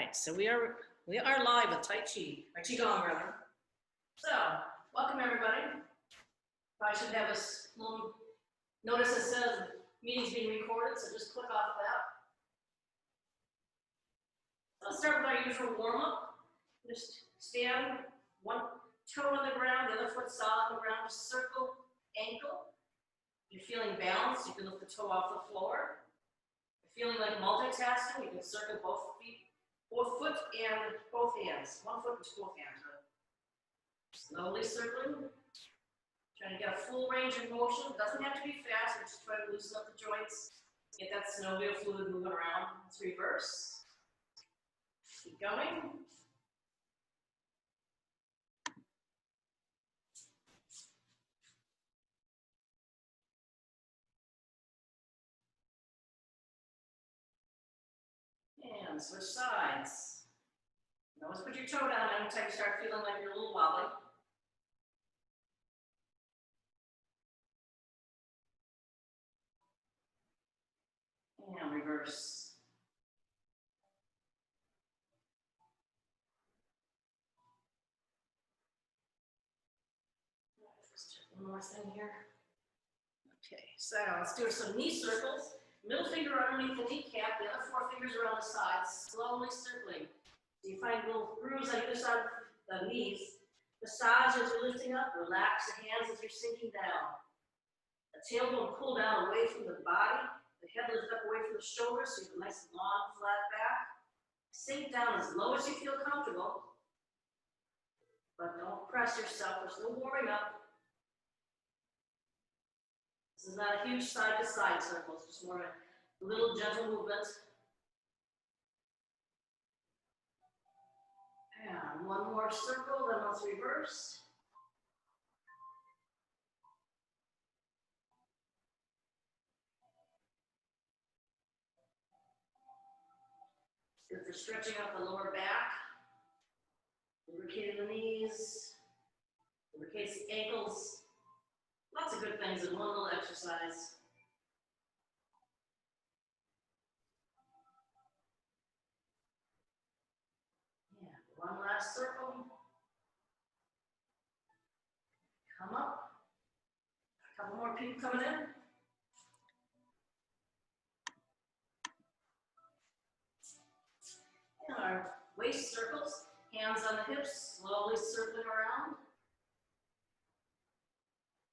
right, so we are live with Tai Chi, or Qigong rather. So, welcome everybody. Probably should have a little notice that says meeting's being recorded, so just click off that. So let's start with our usual warm-up. Just stand, one toe on the ground, the other foot solid on the ground, just circle, ankle. If you're feeling balanced, you can lift the toe off the floor. If you're feeling like multitasking, you can circle both feet, both foot and both hands. One foot and both hands. Slowly circling. Trying to get a full range of motion. It doesn't have to be fast. We're just trying to loosen up the joints. Get that synovial fluid moving around. Let's reverse. Keep going. And switch sides. You always put your toe down anytime you start feeling like you're a little wobbly. And reverse. Just check one more thing here. Okay, so let's do some knee circles. Middle finger underneath the kneecap, the other four fingers around the sides, slowly circling. So you find little grooves on either side of the knees. Massage as you're lifting up, relax the hands as you're sinking down. The tailbone pull down away from the body, the head lift up away from the shoulders so you have a nice long flat back. Sink down as low as you feel comfortable, but don't press yourself, there's no warming up. This is not a huge side-to-side circle, it's just more of a little gentle movement. And one more circle, then let's reverse. Good for stretching out the lower back, lubricating the knees, lubricates the ankles. Lots of good things in one little exercise. Yeah, one last circle. Come up. A couple more people coming in. And our waist circles, hands on the hips, slowly circling around.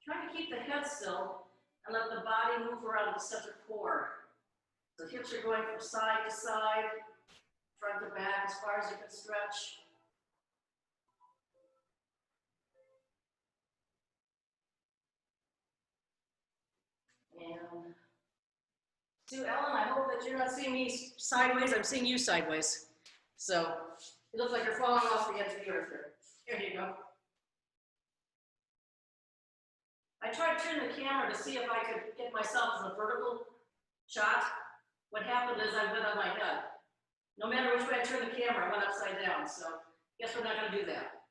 Try to keep the head still and let the body move around the center core. The hips are going from side to side, front to back as far as you can stretch. And Sue Ellen, I hope that you're not seeing me sideways. I'm seeing you sideways. So it looks like you're falling off the edge of the earth there. Here you go. I tried turning the camera to see if I could get myself as a vertical shot. What happened is I went on my head. No matter which way I turned the camera, I went upside down. So guess we're not going to do that.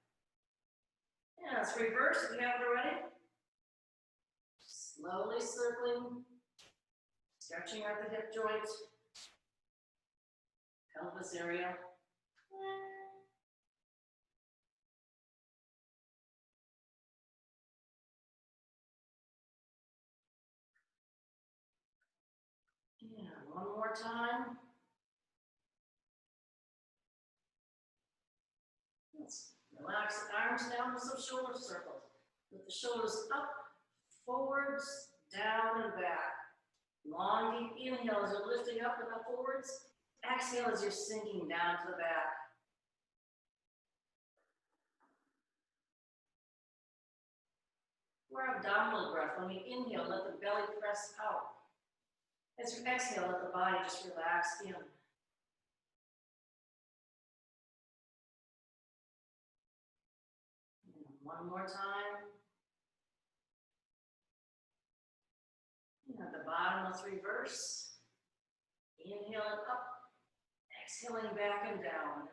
Yeah, let's reverse if you haven't already. Slowly circling, stretching out the hip joint, pelvis area. Yeah, one more time. Let's relax the arms down to some shoulder circles. With the shoulders up, forwards, down, and back. Long, deep inhale as you're lifting up and up forwards. Exhale as you're sinking down to the back. For abdominal breath, when we inhale, let the belly press out. As you exhale, let the body just relax in. And one more time. And at the bottom, let's reverse. Inhaling up, exhaling back and down.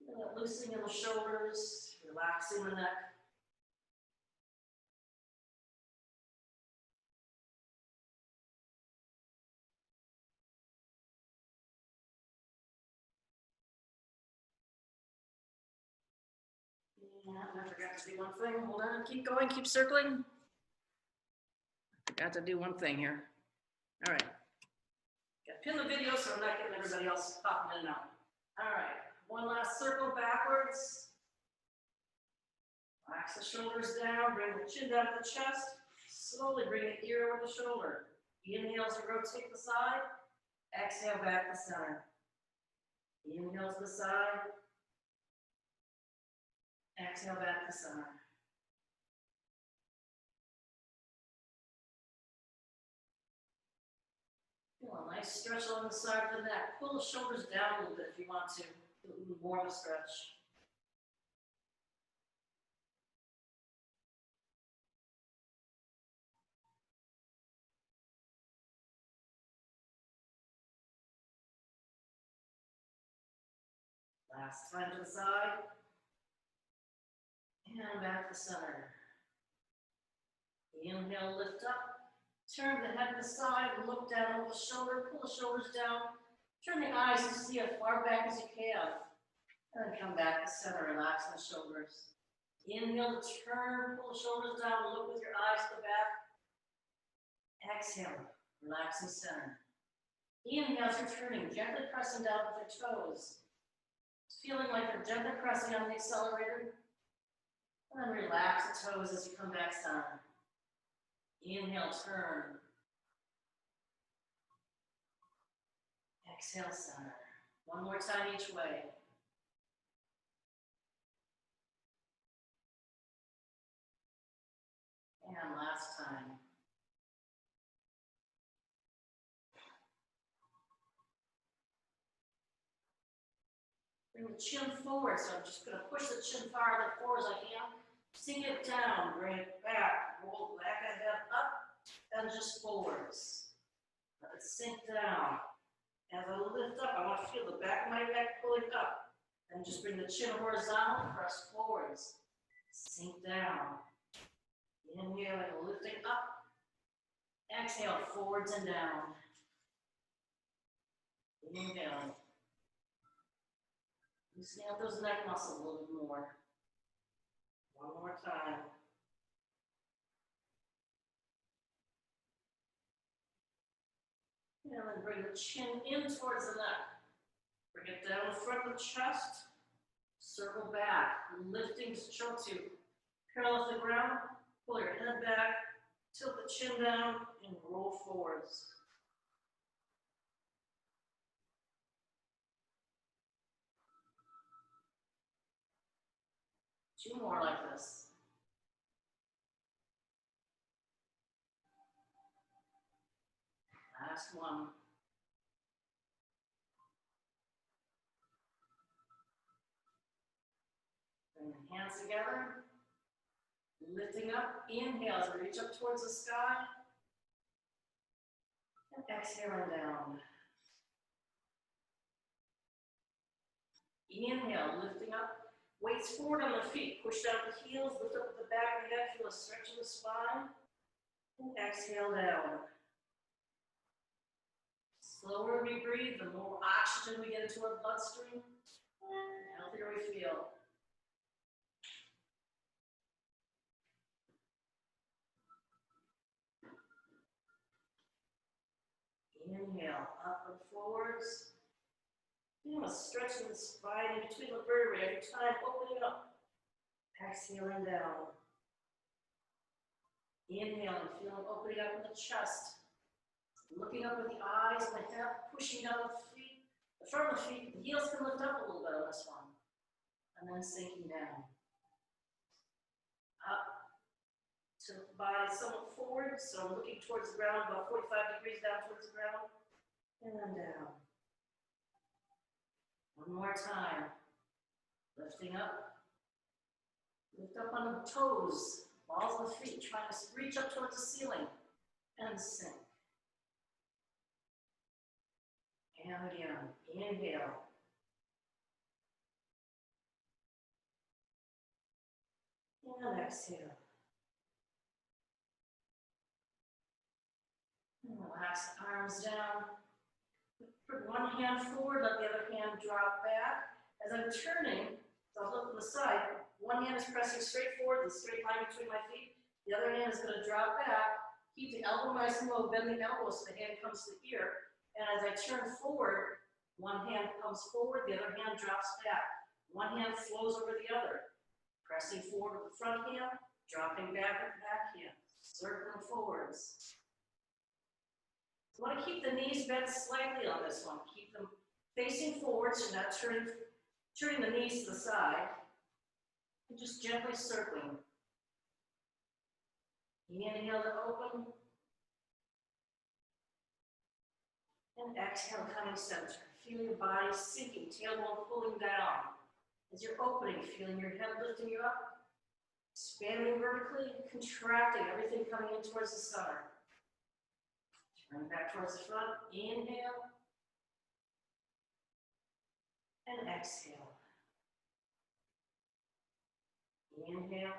And that loosening of the shoulders, relaxing the neck. Yeah, I forgot to do one thing. Hold on, keep going, keep circling. Forgot to do one thing here. All right. Got to pin the video so I'm not getting everybody else popping in and out. All right, one last circle backwards. Relax the shoulders down, bring the chin down to the chest. Slowly bring the ear over the shoulder. Inhale to rotate the side. Exhale back to center. Inhale to the side. Exhale back to center. Feel a nice stretch along the side of the neck. Pull the shoulders down a little bit if you want to. Get a little more of a stretch. Last time to the side. And back to center. Inhale, lift up. Turn the head to the side, look down over the shoulder, pull the shoulders down. Turn the eyes to see as far back as you can. And then come back to center, relax the shoulders. Inhale, turn, pull the shoulders down, look with your eyes to the back. Exhale, relax and center. Inhale, as you're turning, gently pressing down with your toes. Feeling like you're gently pressing on the accelerator. And then relax the toes as you come back center. Inhale, turn. Exhale, center. One more time each way. And last time. Bring the chin forward, so I'm just going to push the chin farther forward as I can. Sink it down, bring it back, roll back and head up, and just forwards. Let it sink down. As I lift up, I want to feel the back of my neck pulling up. And just bring the chin horizontal, press forwards. Sink down. Inhale and lifting up. Exhale, forwards and down. Inhale. Loosen out those neck muscles a little bit more. One more time. And then bring the chin in towards the neck. Bring it down in front of the chest. Circle back, lifting to parallel to the ground. Pull your head back, tilt the chin down, and roll forwards. Two more like this. Last one. Bring the hands together. Lifting up. Inhale as we reach up towards the sky. And exhaling down. Inhale, lifting up. Weights forward on the feet. Push down the heels. Lift up the back of the head. Feel a stretch in the spine. And exhale down. Slower we breathe, the more oxygen we get into our bloodstream, the healthier we feel. Inhale, up and forwards. Feel a stretch in the spine in between the vertebrae every time, opening up. Exhaling down. Inhaling, feeling opening up in the chest. Looking up with the eyes and the head, pushing down the feet. The front of the feet, the heels can lift up a little bit on this one. And then sinking down. Up to the body somewhat forward, so I'm looking towards the ground, about 45 degrees down towards the ground. And then down. One more time. Lifting up. Lift up on the toes, balls of the feet, trying to reach up towards the ceiling. And sink. And again, inhale. And exhale. And relax the arms down. Put one hand forward, let the other hand drop back. As I'm turning, so I'll look to the side, one hand is pressing straight forward, the straight line between my feet. The other hand is going to drop back. Keep the elbow nice and low, bend the elbow so the hand comes to the ear. And as I turn forward, one hand comes forward, the other hand drops back. One hand flows over the other. Pressing forward with the front hand, dropping back with the back hand. Circling forwards. You want to keep the knees bent slightly on this one. Keep them facing forward, so not turning the knees to the side. And just gently circling. Inhale to open. And exhale, coming center. Feel your body sinking, tailbone pulling down. As you're opening, feeling your head lifting you up. Expanding vertically, contracting, everything coming in towards the center. Turn back towards the front. Inhale. And exhale. Inhale.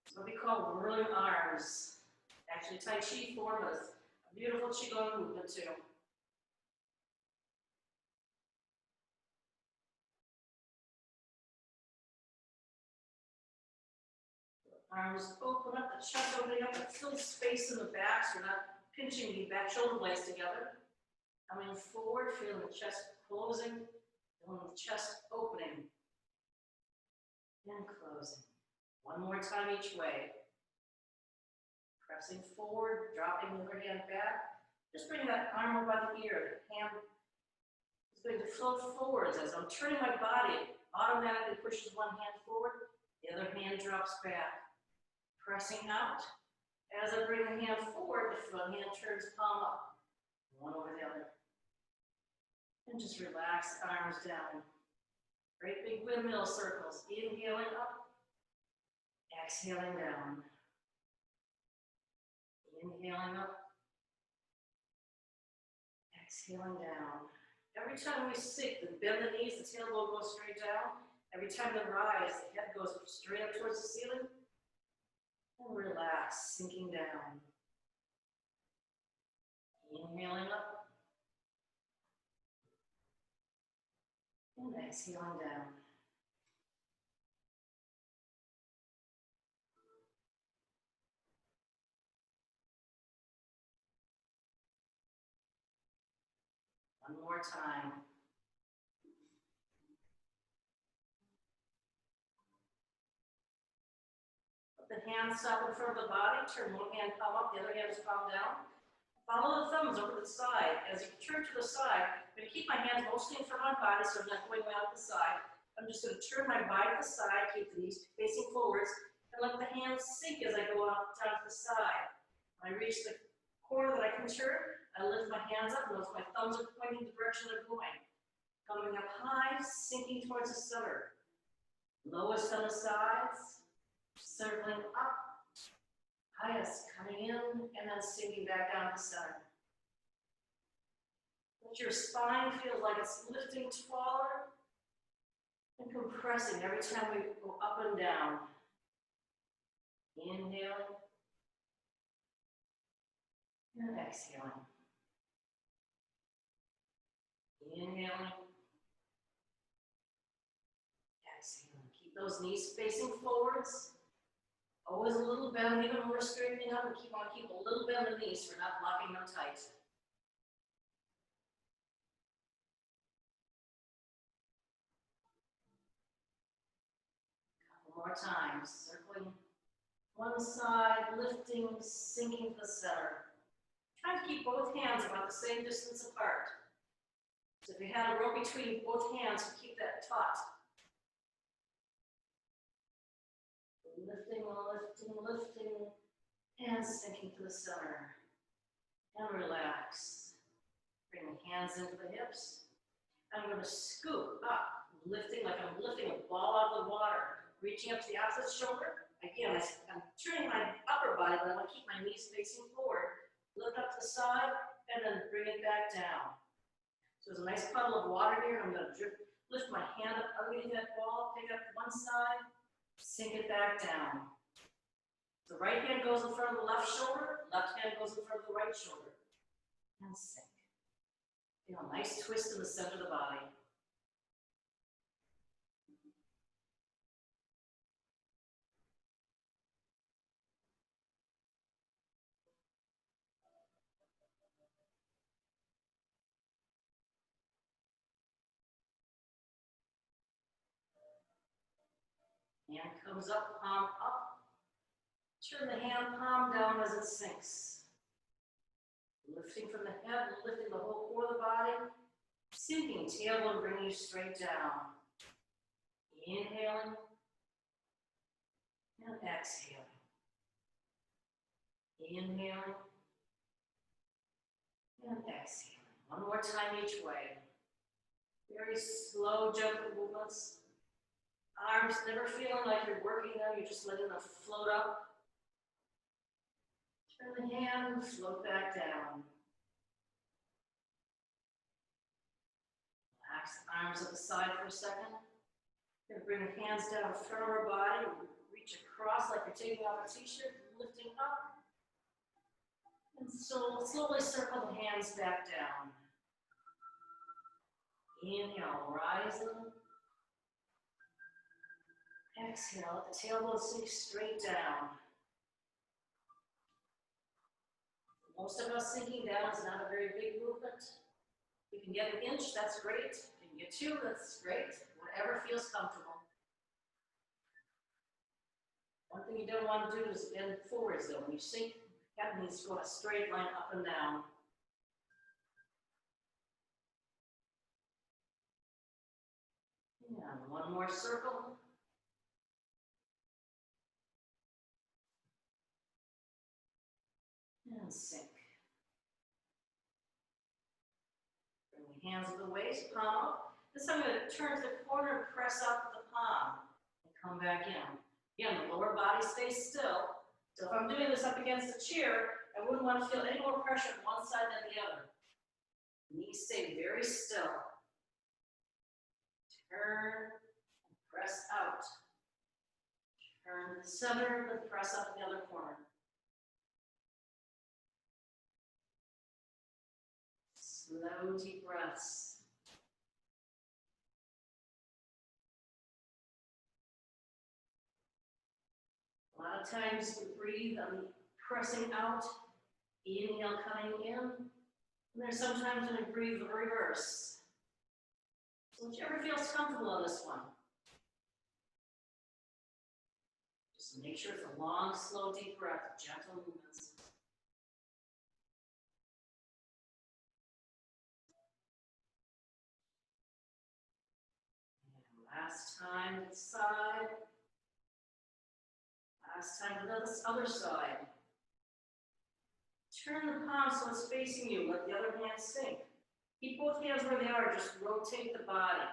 It's what we call whirling arms. Actually, Tai Chi form is a beautiful Qigong movement too. Arms open up, the chest opening up, but still space in the back, so we're not pinching the back shoulder blades together. Coming forward, feeling the chest closing, feeling the chest opening and closing. One more time each way. Pressing forward, dropping the other hand back. Just bring that arm over by the ear. The hand is going to float forwards. As I'm turning my body, it automatically pushes one hand forward, the other hand drops back. Pressing out. As I bring the hand forward, the front hand turns palm up. One over the other. And just relax the arms down. Great big windmill circles. Inhaling up. Exhaling down. Inhaling up. Exhaling down. Every time we sink, bend the knees, the tailbone goes straight down. Every time we rise, the head goes straight up towards the ceiling. And relax, sinking down. Inhaling up. And exhaling down. One more time. The hands stop in front of the body, turn one hand palm up, the other hand is palm down. Follow the thumbs over to the side. As you turn to the side, I'm going to keep my hands mostly in front of my body so I'm not going way out the side. I'm just going to turn my body to the side, keep the knees facing forwards, and let the hands sink as I go out down to the side. When I reach the corner that I can turn, I lift my hands up, notice my thumbs are pointing the direction they're going. Coming up high, sinking towards the center. Lowest on the sides. Circling up, highest coming in, and then sinking back down to the center. Let your spine feel like it's lifting taller and compressing every time we go up and down. Inhaling and exhaling. Inhaling. Exhaling. Keep those knees facing forwards. Always a little bend, even when we're straightening up, and keep a little bend in the knees. We're not blocking them tight. Couple more times, circling one side, lifting, sinking to the center. Try to keep both hands about the same distance apart. So if you had a rope between both hands, keep that taut. Lifting, lifting, lifting, and sinking to the center. And relax. Bring the hands into the hips. I'm going to scoop up, lifting like I'm lifting a ball out of the water. Reaching up to the opposite shoulder. Again, I'm turning my upper body, but I want to keep my knees facing forward. Lift up to the side, and then bring it back down. So there's a nice puddle of water here. I'm going to lift my hand up underneath that ball, pick up one side, sink it back down. The right hand goes in front of the left shoulder, left hand goes in front of the right shoulder. And sink. Feel a nice twist in the center of the body. Hand comes up, palm up. Turn the hand palm down as it sinks. Lifting from the head, lifting the whole core of the body. Sinking, tailbone bringing you straight down. Inhaling and exhaling. Inhaling and exhaling. One more time each way. Very slow, gentle movements. Arms never feeling like you're working them, you're just letting them float up. Turn the hand, float back down. Relax the arms at the side for a second. Then bring the hands down in front of our body. Reach across like you're taking off a t-shirt, lifting up. And so slowly circle the hands back down. Inhale, rising. Exhale, let the tailbone sink straight down. Most of us sinking down is not a very big movement. If you can get an inch, that's great. If you can get 2, that's great. Whatever feels comfortable. One thing you don't want to do is bend forwards though. When you sink, your head needs to go in a straight line up and down. And one more circle. And sink. Bring the hands to the waist, palm up. This time I'm going to turn to the corner and press up the palm and come back in. Again, the lower body stays still. So if I'm doing this up against the chair, I wouldn't want to feel any more pressure on one side than the other. Knees stay very still. Turn and press out. Turn to the center, then press up the other corner. Slow, deep breaths. A lot of times we breathe on pressing out, inhale coming in, and there's sometimes when we breathe the reverse. So whichever feels comfortable on this one. Just make sure it's a long, slow, deep breath, gentle movements. Last time to the side. Last time to the other side. Turn the palm so it's facing you. Let the other hand sink. Keep both hands where they are. Just rotate the body.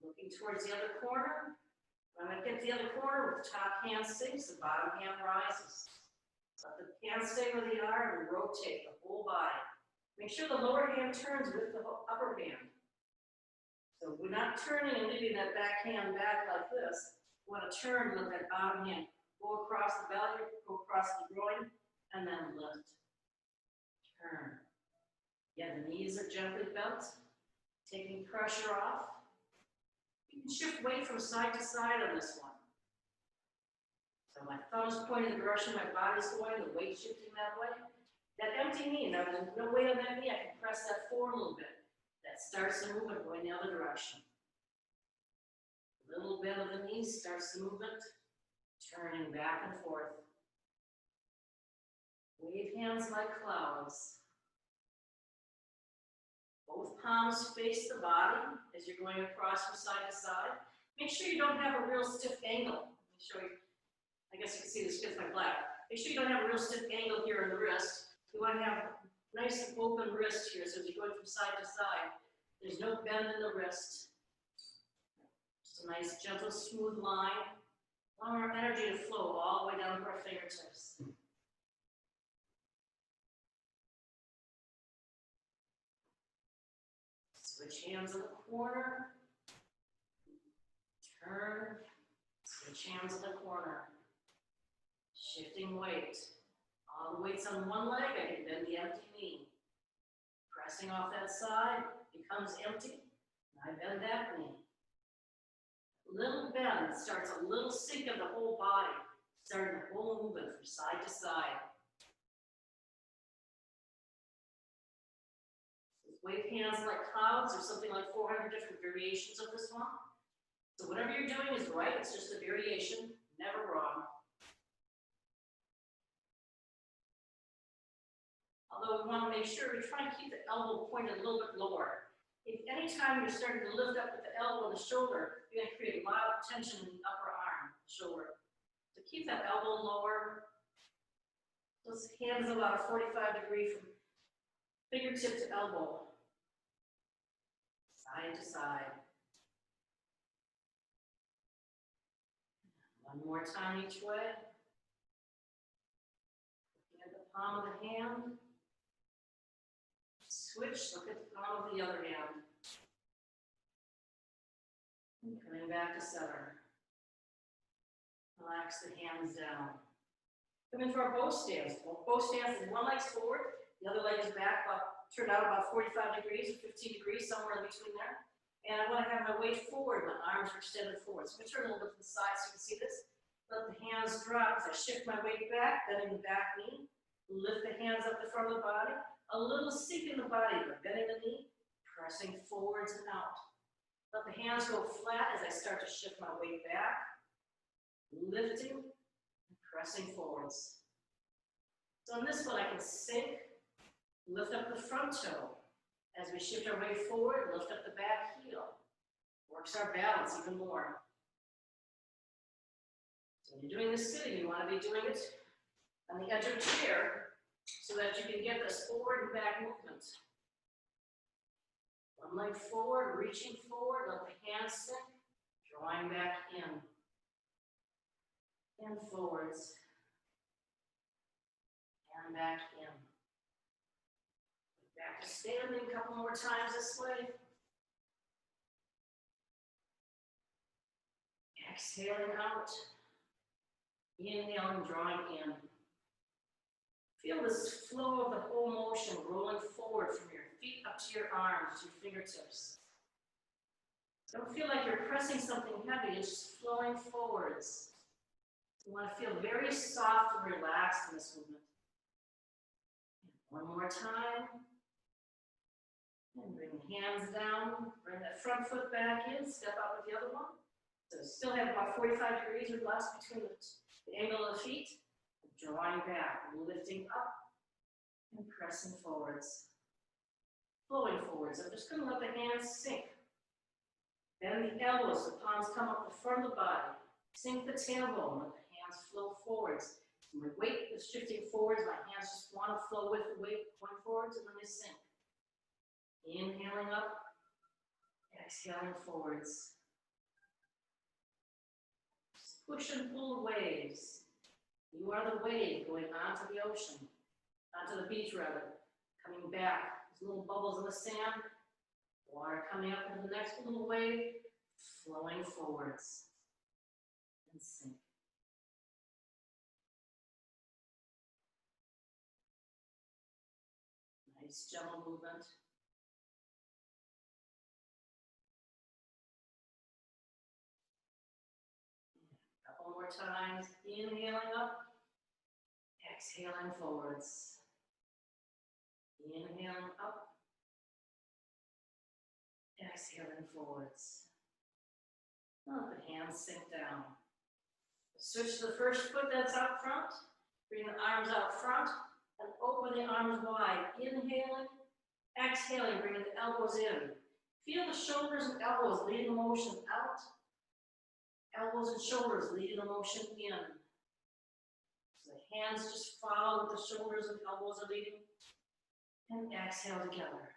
Looking towards the other corner. When I get to the other corner, with the top hand sinks, the bottom hand rises. Let the hands stay where they are and rotate the whole body. Make sure the lower hand turns with the upper hand. So we're not turning and leaving that back hand back like this. We want to turn and let that bottom hand go across the belly, go across the groin, and then lift. Turn. Yeah, the knees are gently bent, taking pressure off. You can shift weight from side to side on this one. So my thumb is pointing the direction my body's going, the weight shifting that way. That empty knee, now there's no weight on that knee, I can press that forward a little bit. That starts the movement going the other direction. A little bit of the knee starts the movement, turning back and forth. Wave hands like clouds. Both palms face the body as you're going across from side to side. Make sure you don't have a real stiff angle. Let me show you. I guess you can see this fits my black. Make sure you don't have a real stiff angle here in the wrist. You want to have nice and open wrist here, so as you're going from side to side, there's no bend in the wrist. Just a nice, gentle, smooth line. Allow our energy to flow all the way down to our fingertips. Switch hands in the corner. Turn. Switch hands in the corner. Shifting weight. All the weight's on one leg, I can bend the empty knee. Pressing off that side, becomes empty, and I bend that knee. Little bend starts a little sink of the whole body, starting the whole movement from side to side. Wave hands like clouds, there's something like 400 different variations of this one. So whatever you're doing is right, it's just a variation, never wrong. Although we want to make sure we try to keep the elbow pointed a little bit lower. If any time you're starting to lift up with the elbow and the shoulder, you're going to create a lot of tension in the upper arm, shoulder. So keep that elbow lower. Those hands about a 45 degree from fingertip to elbow. Side to side. One more time each way. Looking at the palm of the hand. Switch, look at the palm of the other hand. And coming back to center. Relax the hands down. Come into our bow stance. Bow stance is one leg's forward, the other leg is back, turn out about 45 degrees or 15 degrees, somewhere in between there. And I want to have my weight forward, my arms are extended forward. So I'm going to turn a little bit to the side so you can see this. Let the hands drop as I shift my weight back, bending the back knee. Lift the hands up the front of the body. A little sink in the body, but bending the knee, pressing forwards and out. Let the hands go flat as I start to shift my weight back. Lifting and pressing forwards. So in this one, I can sink, lift up the front toe. As we shift our weight forward, lift up the back heel. Works our balance even more. So when you're doing this sitting, you want to be doing it on the edge of a chair so that you can get this forward and back movement. One leg forward, reaching forward, let the hands sink, drawing back in. And forwards. And back in. Back to standing a couple more times this way. Exhaling out. Inhaling, drawing in. Feel this flow of the whole motion rolling forward from your feet up to your arms, your fingertips. Don't feel like you're pressing something heavy, it's just flowing forwards. You want to feel very soft and relaxed in this movement. One more time. And bring the hands down, bring that front foot back in, step out with the other one. So still have about 45 degrees or less between the angle of the feet. Drawing back, lifting up, and pressing forwards. Flowing forwards. I'm just going to let the hands sink. Bend the elbows, the palms come up the front of the body. Sink the tailbone, let the hands flow forwards. My weight is shifting forwards, my hands just want to flow with the weight going forwards, and then they sink. Inhaling up, exhaling forwards. Just push and pull waves. You are the wave going onto the ocean, onto the beach rather, coming back. There's little bubbles in the sand, water coming up into the next little wave, flowing forwards, and sink. Nice gentle movement. Couple more times, inhaling up, exhaling forwards. Inhaling up, exhaling forwards. Let the hands sink down. Switch to the first foot that's out front. Bring the arms out front and open the arms wide. Inhaling, exhaling, bringing the elbows in. Feel the shoulders and elbows leading the motion out. Elbows and shoulders leading the motion in. So the hands just follow what the shoulders and elbows are leading. And exhale together.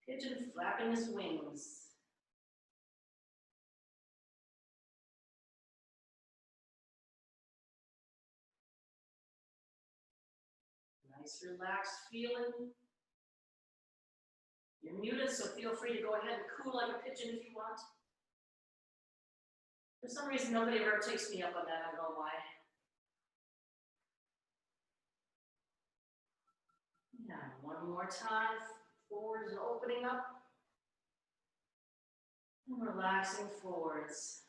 Pigeon flapping his wings. Nice relaxed feeling. You're muted, so feel free to go ahead and coo like a pigeon if you want. For some reason, nobody ever takes me up on that, I don't know why. Yeah, one more time, forwards and opening up. And relaxing forwards.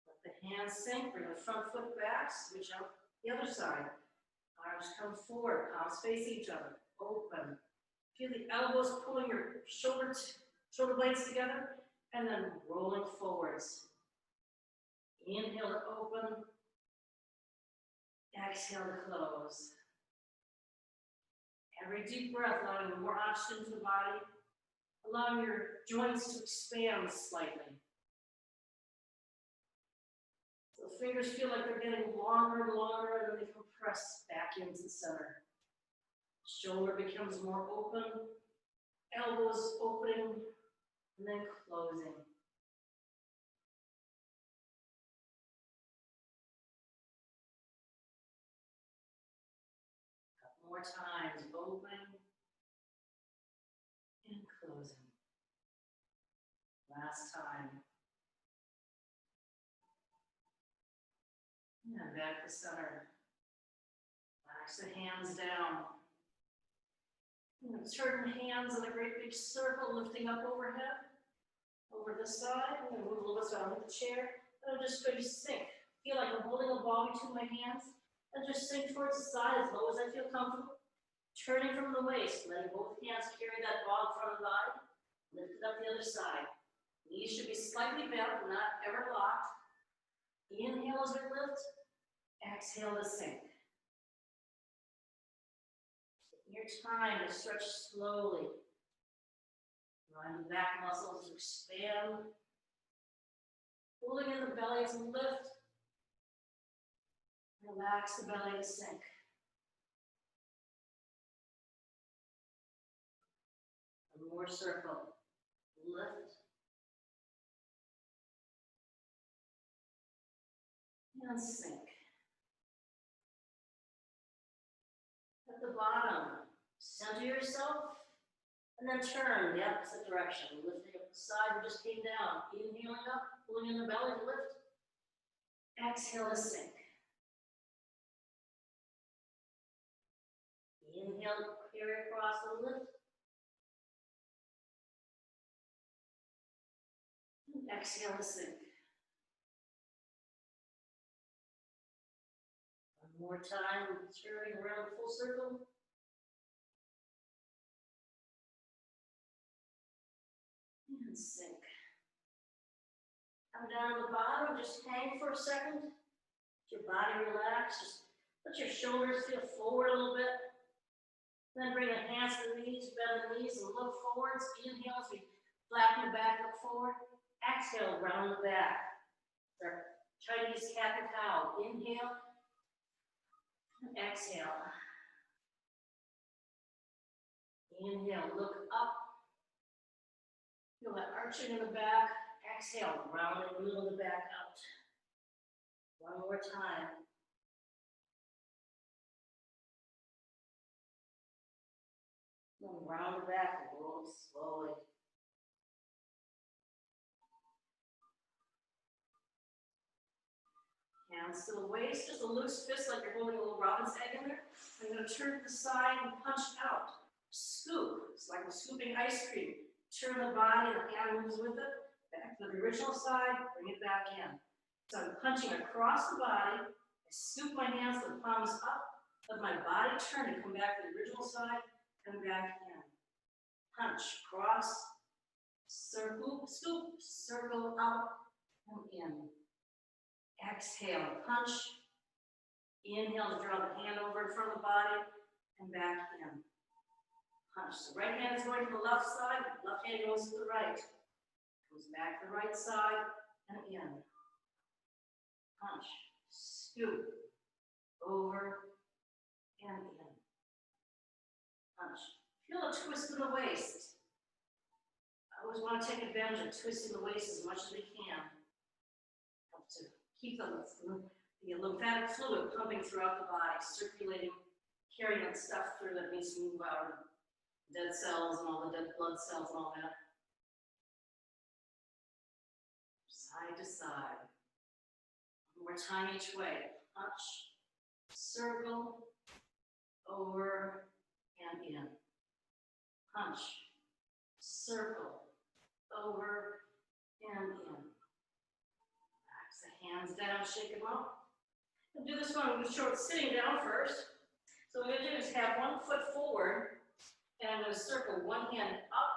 Let the hands sink, bring the front foot back, switch out the other side. Arms come forward, palms face each other, open. Feel the elbows pulling your shoulder blades together, and then rolling forwards. Inhale to open, exhale to close. Every deep breath, allowing more oxygen to the body, allowing your joints to expand slightly. So the fingers feel like they're getting longer and longer, and then they compress back into the center. Shoulder becomes more open, elbows opening, and then closing. Couple more times, opening and closing. Last time. And back to center. Relax the hands down. Turn the hands in a great big circle, lifting up overhead. Over this side. I'm going to move a little bit so I don't hit the chair. And I'm just going to sink. Feel like I'm holding a ball between my hands. And just sink towards the side as low as I feel comfortable. Turning from the waist, letting both hands carry that ball in front of the body. Lift it up the other side. Knees should be slightly bent, not ever locked. Inhale as we lift. Exhale to sink. Taking your time to stretch slowly. Allowing the back muscles to expand. Pulling in the belly to lift. Relax the belly to sink. One more circle. Lift. And sink. At the bottom, center yourself, and then turn the opposite direction. Lifting up the side, we just came down. Inhaling up, pulling in the belly to lift. Exhale to sink. Inhale, carry across and lift. And exhale to sink. One more time, turning around full circle. And sink. Come down to the bottom, just hang for a second. Let your body relax. Just let your shoulders feel forward a little bit. Then bring the hands to the knees, bend the knees, and look forwards. Inhale as we flatten the back, look forward. Exhale, round the back. Our Chinese cat and cow. Inhale. And exhale. Inhale, look up. Feel that arching in the back. Exhale, round and wheel the back out. One more time. And round the back and roll slowly. Hands to the waist, just a loose fist like you're holding a little robin's egg in there. I'm going to turn to the side and punch out. Scoop. It's like I'm scooping ice cream. Turn the body, the hand moves with it. Back to the original side, bring it back in. So I'm punching across the body. I scoop my hands to the palms up. Let my body turn and come back to the original side. Come back in. Punch, cross, circle, scoop, circle, out, and in. Exhale, punch. Inhale to draw the hand over in front of the body, and back in. Punch. So right hand is going to the left side, left hand goes to the right. Goes back to the right side, and in. Punch, scoop, over, and in. Punch. Feel a twist in the waist. I always want to take advantage of twisting the waist as much as we can. Help to keep the lymphatic fluid pumping throughout the body, circulating, carrying that stuff through that needs to move out, dead cells and all the dead blood cells and all that. Side to side. One more time each way. Punch, circle, over, and in. Punch, circle, over, and in. Relax the hands down, shake them up. We'll do this one, we'll show it sitting down first. So what we're going to do is have one foot forward, and I'm going to circle one hand up,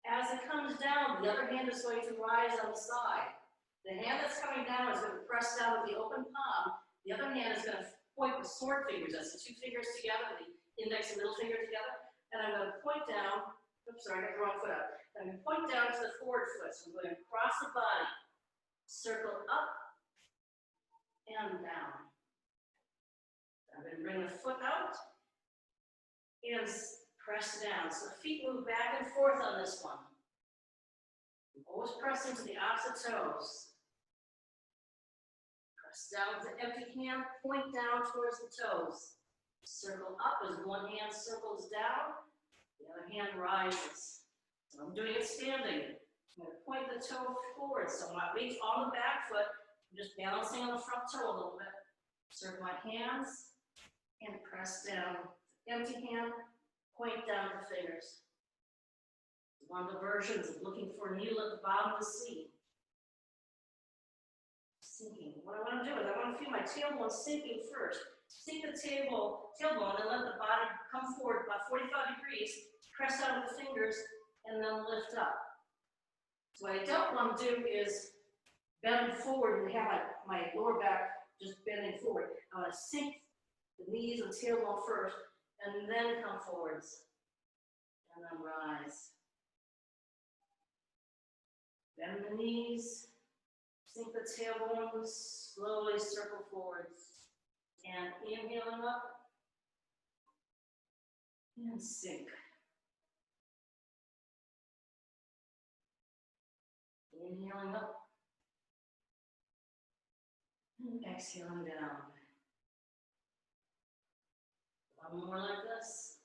As it comes down, the other hand is going to rise on the side. The hand that's coming down is going to press down with the open palm. The other hand is going to point the sword fingers, that's the two fingers together, the index and middle finger together. And I'm going to point down, oops, sorry, I got the wrong foot up. I'm going to point down to the forward foot. So I'm going across the body, circle up and down. I'm going to bring the foot out and press down. So the feet move back and forth on this one. Always press into the opposite toes. Press down with the empty hand, point down towards the toes. Circle up as one hand circles down, the other hand rises. So I'm doing it standing. I'm going to point the toe forward, so my weight's on the back foot. I'm just balancing on the front toe a little bit. Circle my hands and press down. Empty hand, point down the fingers. One of the versions of looking for a needle at the bottom of the sea. Sinking. What I want to do is I want to feel my tailbone sinking first. Sink the tailbone and let the body come forward about 45 degrees, press out with the fingers, and then lift up. So what I don't want to do is bend forward and have my lower back just bending forward. I want to sink the knees and tailbone first, and then come forwards, and then rise. Bend the knees, sink the tailbone, slowly circle forwards. And inhaling up, and sink. Inhaling up, and exhaling down. One more like this.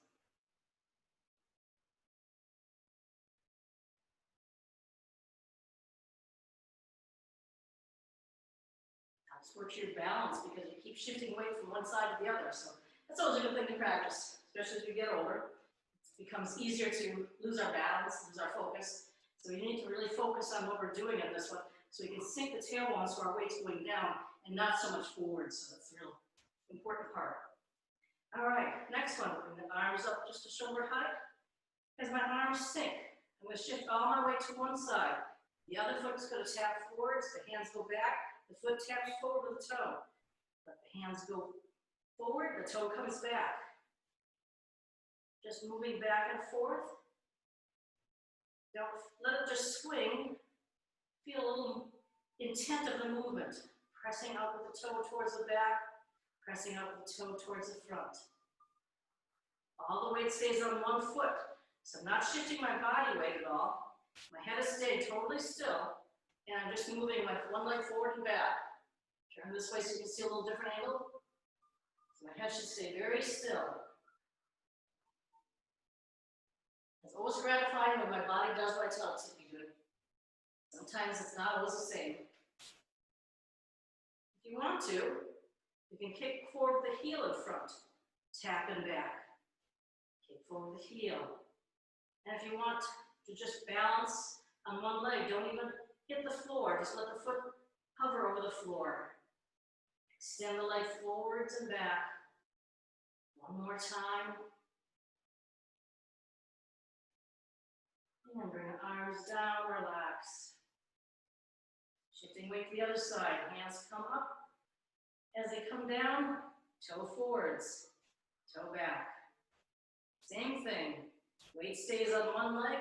Works your balance because you keep shifting weight from one side to the other. So that's always a good thing to practice, especially as we get older. It becomes easier to lose our balance, lose our focus. So you need to really focus on what we're doing in this one so we can sink the tailbone so our weight's going down and not so much forward. So that's a real important part. All right, next one, bring the arms up just to shoulder height. As my arms sink, I'm going to shift all my weight to one side. The other foot is going to tap forwards, the hands go back. The foot taps forward with the toe. Let the hands go forward, the toe comes back. Just moving back and forth. Don't let it just swing. Feel a little intent of the movement. Pressing out with the toe towards the back, pressing out with the toe towards the front. All the weight stays on one foot. So I'm not shifting my body weight at all. My head is staying totally still. And I'm just moving my one leg forward and back. Turn this way so you can see a little different angle. So my head should stay very still. It's always gratifying when my body does what I tell it to be doing. Sometimes it's not always the same. If you want to, you can kick forward the heel in front, tap and back. Kick forward the heel. And if you want to just balance on one leg, don't even hit the floor, just let the foot hover over the floor. Extend the leg forwards and back. One more time. And bring the arms down, relax. Shifting weight to the other side, hands come up. As they come down, toe forwards, toe back. Same thing, weight stays on one leg,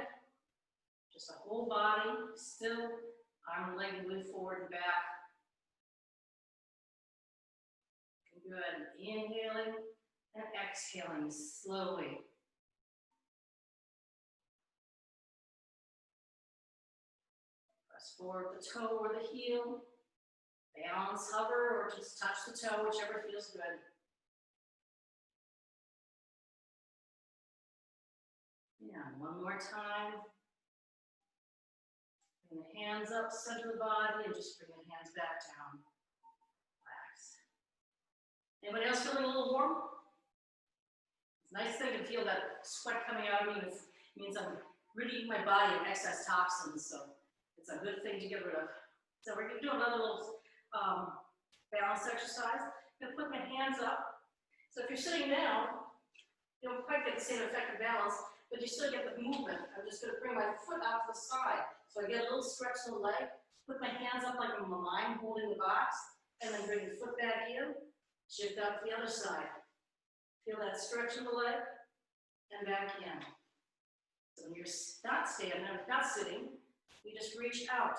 just the whole body, still, arm and leg moving forward and back. Good, inhaling and exhaling slowly. Press forward the toe or the heel. Balance, hover, or just touch the toe, whichever feels good. Yeah, one more time. Bring the hands up, center the body, and just bring the hands back down. Relax. Anybody else feeling a little warm? It's a nice thing to feel that sweat coming out of me. It means I'm ridding my body of excess toxins, so it's a good thing to get rid of. So we're going to do another little balance exercise. I'm going to put my hands up. So if you're sitting down, you don't quite get the same effective balance. but you still get the movement. I'm just gonna bring my foot out to the side. So I get a little stretch in the leg, put my hands up like I'm a mime holding the box, and then bring the foot back in, shift out to the other side. Feel that stretch in the leg, and back in. So when you're not standing, not sitting, you just reach out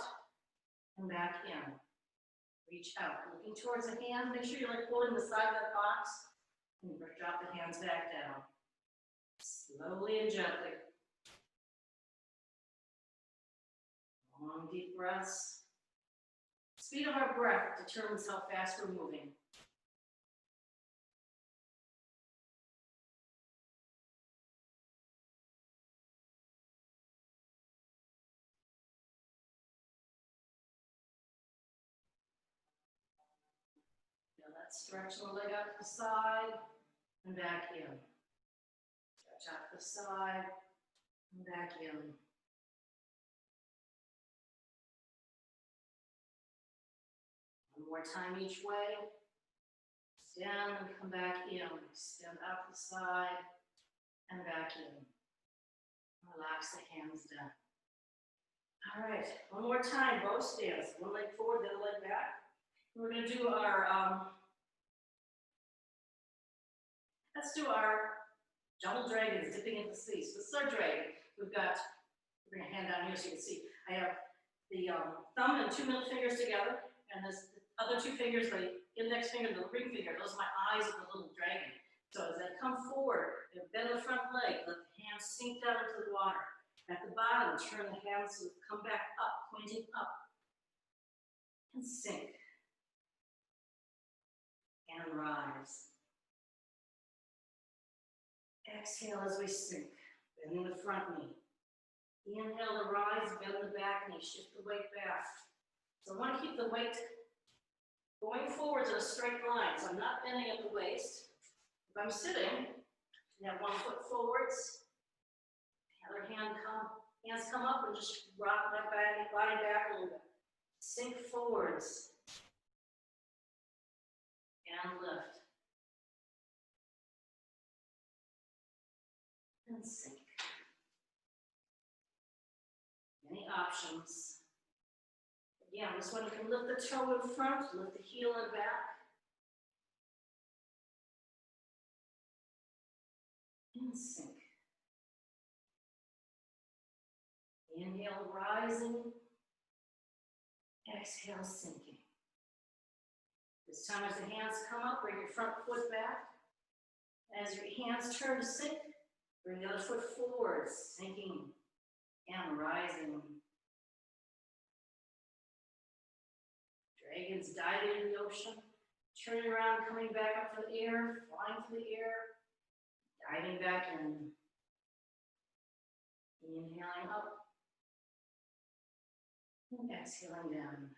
and back in. Reach out, looking towards the hand. Make sure you're like holding the side of that box, and drop the hands back down. Slowly and gently. Long, deep breaths. Speed of our breath determines how fast we're moving. Feel that stretch in the leg out to the side and back in. Stretch out to the side and back in. One more time each way. Stand and come back in. Stand out to the side and back in. Relax the hands down. All right, one more time, both stands. One leg forward, the other leg back. We're going to do our, let's do our double dragons dipping into the sea. So this is our dragon. We've got, bring a hand down here so you can see. I have the thumb and 2 middle fingers together, and this other 2 fingers, the index finger and the ring finger, those are my eyes of the little dragon. So as I come forward, bend the front leg, let the hands sink down into the water. At the bottom, turn the hands to come back up, pointing up, and sink. And rise. Exhale as we sink, bending the front knee. Inhale to rise, bend the back knee, shift the weight back. So I want to keep the weight going forwards in a straight line, so I'm not bending at the waist. If I'm sitting, I have 1 foot forwards, the other hands come up and just rock my body back a little bit. Sink forwards and lift. And sink. Many options. Again, this one you can lift the toe in front, lift the heel in back. And sink. Inhale, rising. Exhale, sinking. This time as the hands come up, bring your front foot back. As your hands turn to sink, bring the other foot forward, sinking and rising. Dragons diving in the ocean, turning around, coming back up to the air, flying through the air, diving back in. Inhaling up and exhaling down.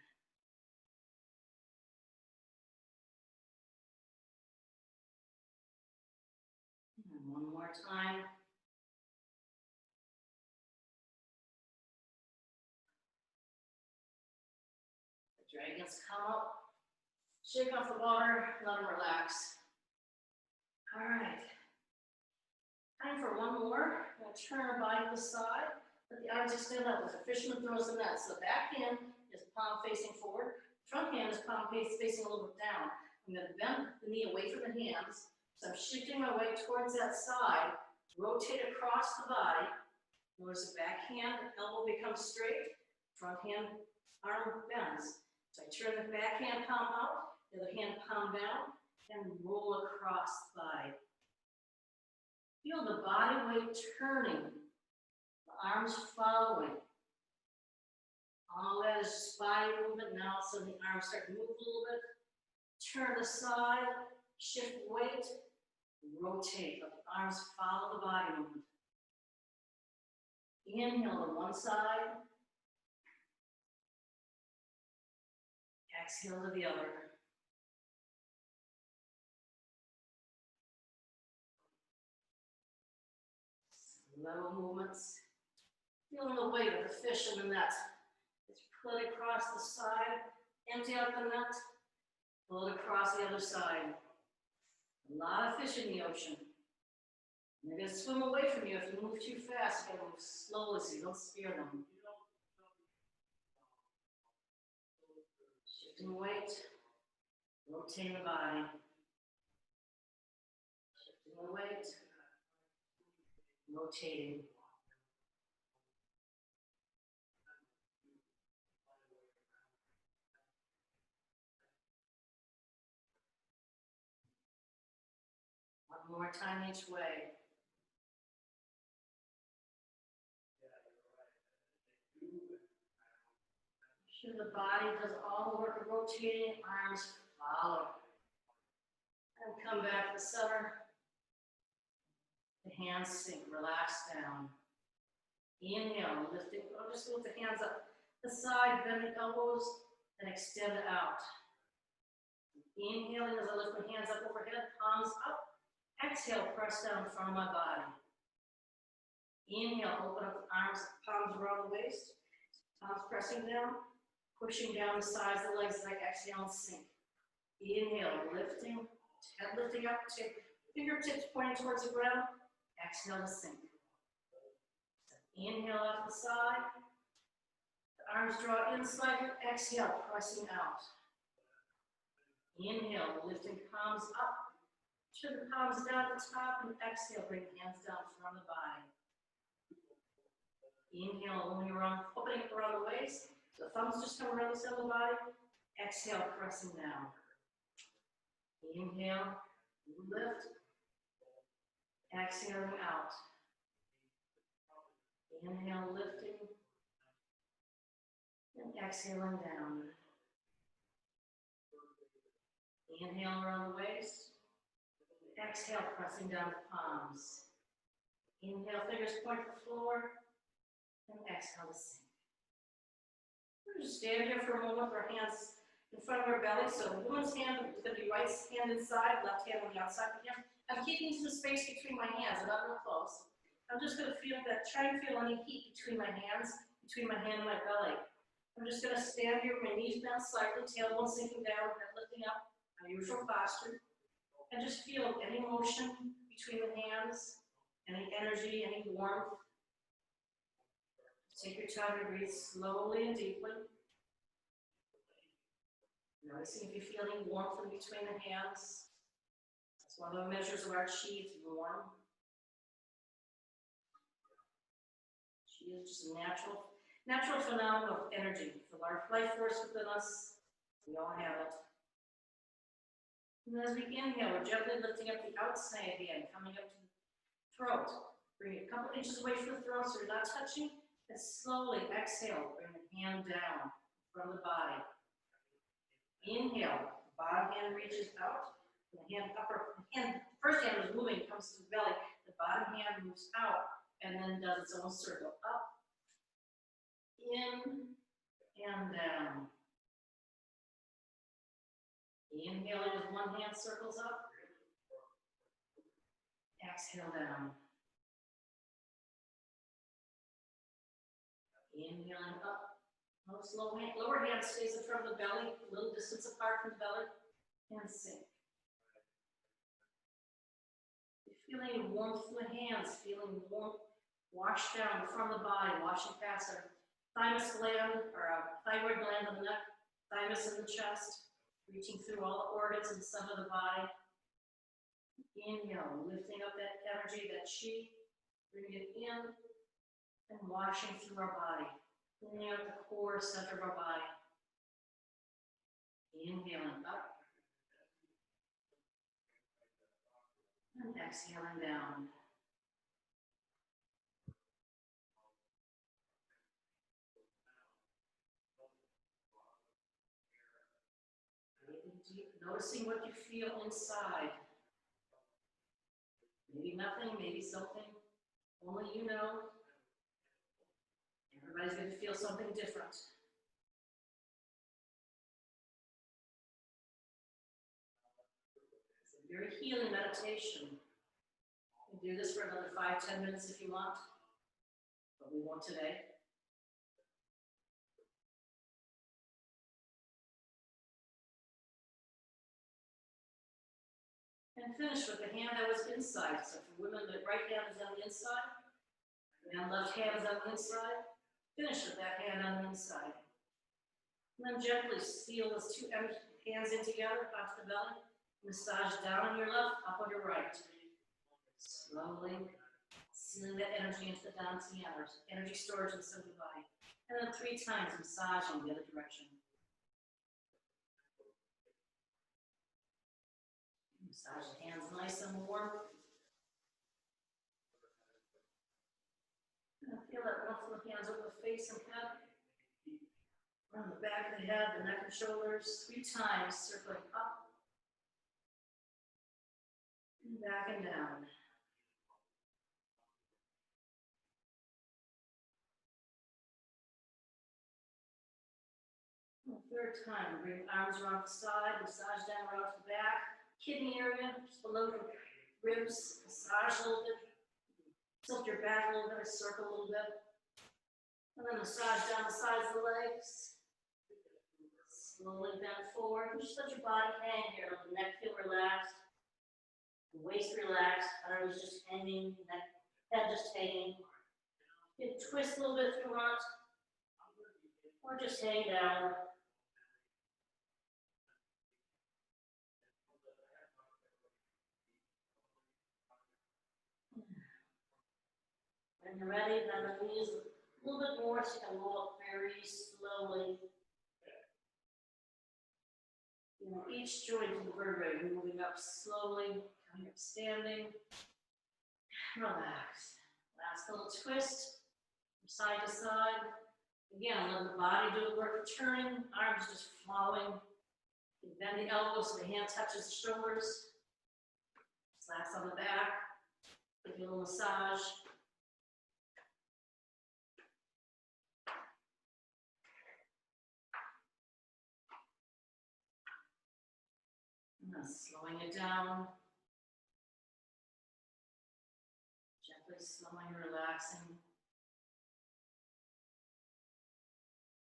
And one more time. The dragons come up, shake off the water, let them relax. All right. Time for one more. I'm going to turn our body to the side. Let the arms extend up as a fisherman throws the net. So the back hand is palm facing forward. Front hand is palm facing a little bit down. I'm going to bend the knee away from the hands. So I'm shifting my weight towards that side. Rotate across the body. Notice the back hand, elbow becomes straight. Front hand, arm bends. So I turn the back hand palm out, the other hand palm down, and roll across the body. Feel the body weight turning. Arms following. All that is just body movement. Now, so the arms start to move a little bit. Turn aside, shift weight, rotate. Let the arms follow the body movement. Inhale to one side. Exhale to the other. Slow movements. Feeling the weight of the fish in the net. It's pull it across the side, empty out the net, pull it across the other side. A lot of fish in the ocean. They're going to swim away from you. If you move too fast, you got to move slowly so you don't scare them. Shifting weight, rotating the body. Shifting the weight, rotating. One more time each way. Sure the body does all the work of rotating, arms follow. And come back to the center. The hands sink, relax down. Inhale, lifting, just lift the hands up the side, bend the elbows, and extend it out. Inhaling as I lift my hands up overhead, palms up. Exhale, press down in front of my body. Inhale, open up the arms, palms around the waist. Palms pressing down, pushing down the sides of the legs as I exhale and sink. Inhale, lifting, head lifting up, fingertips pointing towards the ground. Exhale to sink. Inhale out to the side. The arms draw in slightly. Exhale, pressing out. Inhale, lifting palms up. Turn the palms down at the top and exhale, bring the hands down in front of the body. Inhale, opening up around the waist. So the thumbs just come around the center of the body. Exhale, pressing down. Inhale, lift. Exhaling out. Inhale, lifting. And exhaling down. Inhale around the waist. Exhale, pressing down the palms. Inhale, fingers point to the floor. And exhale to sink. We're just stand here for a moment with our hands in front of our belly. So the woman's hand is going to be right hand inside, left hand on the outside of the hand. I'm keeping some space between my hands. I'm not real close. I'm just going to feel that, try and feel any heat between my hands, between my hand and my belly. I'm just going to stand here with my knees bent slightly, tailbone sinking down, head lifting up, my usual posture. And just feel any motion between the hands, any energy, any warmth. Take your time to breathe slowly and deeply. Noticing if you feel any warmth in between the hands. That's one of the measures of our chi, it's warm. Chi is just a natural phenomenon of energy. The life force within us, we all have it. And as we inhale, we're gently lifting up the outside hand, coming up to the throat. Bring it a couple inches away from the throat so you're not touching. And slowly exhale, bring the hand down from the body. Inhale, the bottom hand reaches out. The first hand is moving, comes to the belly. The bottom hand moves out and then does its own circle up, in, and down. Inhaling as one hand circles up. Exhale down. Inhaling up. Lower hand stays in front of the belly, a little distance apart from the belly, and sink. You're feeling warmth in the hands, feeling warmth wash down the front of the body, washing past our thymus gland, or our thyroid gland on the neck, thymus in the chest, reaching through all the organs and some of the body. Inhale, lifting up that energy, that chi, bringing it in and washing through our body, bringing out the core center of our body. Inhaling up and exhaling down. Breathing deep, noticing what you feel inside. Maybe nothing, maybe something only you know. Everybody's going to feel something different. It's a very healing meditation. You can do this for another 5-10 minutes if you want, but we won't today. And And finish with the hand that was inside. So for women, the right hand is on the inside, and left hand is on the inside. Finish with that hand on the inside. And then gently seal those two hands in together, onto the belly. Massage down on your left, up on your right. Slowly sealing that energy into the dantian, or energy storage in the center of the body. And then 3 times massaging the other direction. Massage the hands nice and warm. And feel that warmth of the hands over the face and head. Around the back of the head, the neck and shoulders. 3 times, circling up. And back and down. And the 3rd time, bring the arms around the side, massage down around the back. Kidney area, just below the ribs, massage a little bit. Tilt your back a little bit, circle a little bit. And then massage down the sides of the legs. Slowly bend forward. Just let your body hang here. Let the neck feel relaxed. The waist relaxed. Arms just hanging. Head just hanging. You can twist a little bit if you want. Or just hang down. When you're ready, bend the knees a little bit more so you can roll up very slowly. You know, each joint of the vertebrae moving up slowly, coming up standing. Relax. Last little twist from side to side. Again, let the body do the work of turning, arms just flowing. You bend the elbows so the hand touches the shoulders. Slaps on the back. Give you a little massage. Slowing it down. Gently slowing, relaxing.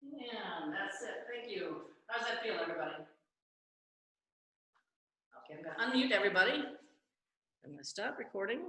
And that's it. Thank you. How's that feel, everybody? Okay, I'm going to unmute everybody. I'm going to stop recording.